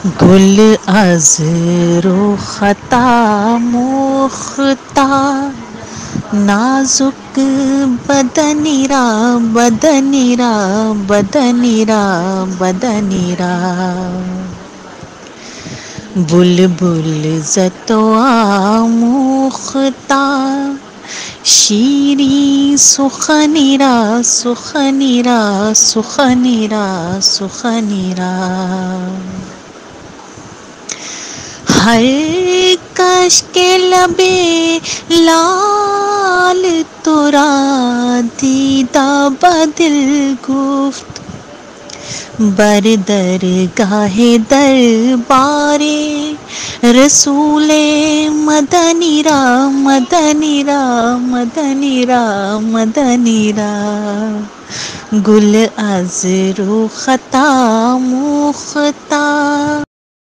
گل از رخطا مختار نازک بدنی را بدنی را بدنی را بدنی را بلبل ز تو آموختم شیرین سخنی را سخنی را سخنی را سخنی را ہر کش کے لب لال ترا دیدہ بدل گفت بر درگاہ دربار رسول مدنی را مدنی را مدنی را مدنی را گل از رخطا مختار